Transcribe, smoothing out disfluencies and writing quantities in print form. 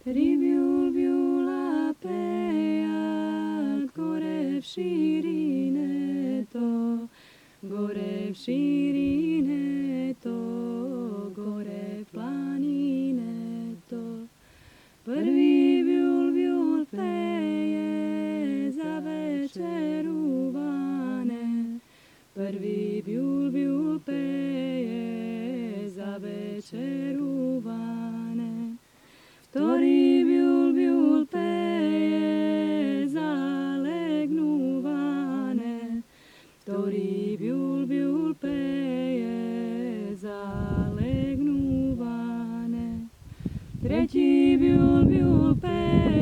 Ribiul biula peat, gore v šírine to, gore v šírine to, gore v planine to. Prvý biul peje za večerúvane, prvý biul peje za večerúvane. Ktorý biul peje zalegnúvane, ktorý biul peje zalegnúvane. Tretí biul peje